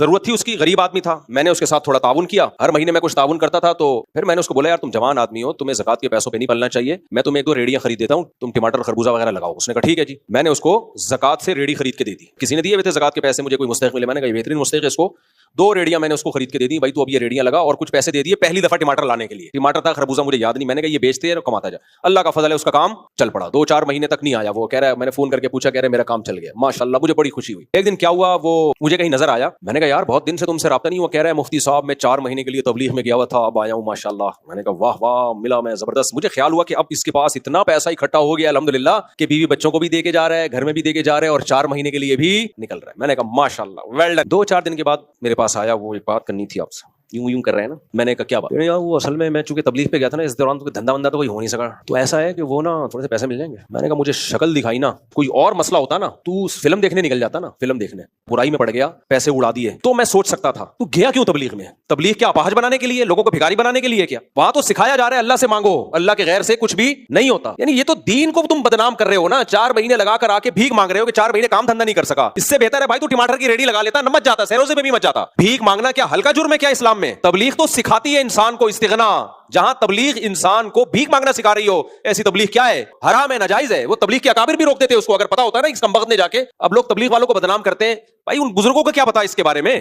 ضرورت تھی اس کی، غریب آدمی تھا، میں نے اس کے ساتھ تھوڑا تعاون کیا، ہر مہینے میں کچھ تعاون کرتا تھا. تو پھر میں نے اس کو بولا یار تم جوان آدمی ہو، تمہیں زکات کے پیسوں پہ نہیں پلنا چاہیے، میں تمہیں ایک دو ریڑیاں خرید دیتا ہوں، تم ٹماٹر خربوزہ وغیرہ لگاؤ. اس نے کہا ٹھیک ہے جی. میں نے اس کو زکات سے ریڑی خرید کے دے دی. کسی نے دیے ہوئے تھے زکات کے پیسے مجھے، کوئی مستحق ملے، میں نے کہا بہترین مستحق ہے اس کو. 2 ریڑیاں میں نے اس کو خرید کے دے دی، بھائی تو اب یہ ریڑیاں لگا، اور کچھ پیسے دے دیے پہلی دفعہ ٹماٹر لانے کے لیے. ٹماٹر تھا خربوزہ مجھے یاد نہیں، میں نے کہا یہ بیچتے ہیں اور کماتا جا. اللہ کا فضل ہے اس کا کام چل پڑا. 2-4 مہینے تک نہیں آیا وہ، کہہ رہا ہے، میں نے فون کر کے پوچھا، کہہ رہا ہے میرا کام چل گیا. ماشاءاللہ مجھے بڑی خوشی ہوئی. ایک دن کیا ہوا، وہ مجھے کہیں نظر آیا، میں نے کہا یار بہت دن سے تم سے رابطہ نہیں ہوا. کہہ رہا ہے مفتی صاحب میں 4 مہینے کے لیے تبلیغ میں گیا ہوا تھا، اب آیا ہوں ماشاءاللہ. میں نے کہا واہ واہ، ملا میں زبردست. مجھے خیال ہوا کہ اب اس کے پاس اتنا پیسہ اکٹھا ہو گیا الحمدللہ کہ بیوی بچوں کو بھی دے کے جا رہا ہے، گھر میں بھی دے کے جا رہا ہے، اور 4 مہینے کے لیے بھی نکل رہا ہے. میں نے کہا ماشاءاللہ ویل ڈن. 2-4 دن کے بعد میرے پاس آیا، وہ ایک بات کرنی تھی آپ سے. یوں کر رہے ہیں نا. میں نے کہا کیا بات؟ وہ اصل میں چونکہ تبلیغ پہ گیا تھا نا، اس دوران تو دھندا وندہ تو کوئی ہو نہیں سکا، تو ایسا ہے کہ وہ نا تھوڑے سے پیسے مل جائیں گے. میں نے کہا مجھے شکل دکھائی نا، کوئی اور مسئلہ ہوتا نا، تو فلم دیکھنے نکل جاتا نا، فلم دیکھنے، برائی میں پڑ گیا، پیسے اڑا دیے، تو میں سوچ سکتا تھا تو گیا کیوں تبلیغ میں؟ تبلیغ کیا اپاہج بنانے کے لیے، لوگوں کو بھکاری بنانے کے لیے کیا؟ وہاں تو سکھایا جا رہا ہے اللہ سے مانگو، اللہ کے غیر سے کچھ بھی نہیں ہوتا. یعنی یہ تو دین کو تم بدنام کر رہے ہو نا. 4 مہینے لگا کر آ کے بھیک مانگ رہے ہو کہ 4 مہینے کام دھندا نہیں کر سکا. اس سے بہتر ہے بھائی تو ٹماٹر کی ریڑھی لگا لیتا، نہ مچ جاتا، سیروزے میں بھی مچ جاتا. بھیک مانگنا کیا ہلکا جرم ہے کیا اسلام میں؟ تبلیغ تو سکھاتی ہے انسان کو استغنا. جہاں تبلیغ انسان کو بھیک مانگنا سکھا رہی ہو، ایسی تبلیغ کیا ہے؟ حرام ہے، ناجائز ہے. وہ تبلیغ کے اکابر بھی روکتے تھے اس کو، اگر پتا ہوتا نا اس کمبخت نے جا کے. اب لوگ تبلیغ والوں کو بدنام کرتے ہیں. بھائی ان بزرگوں کو کیا پتا اس کے بارے میں؟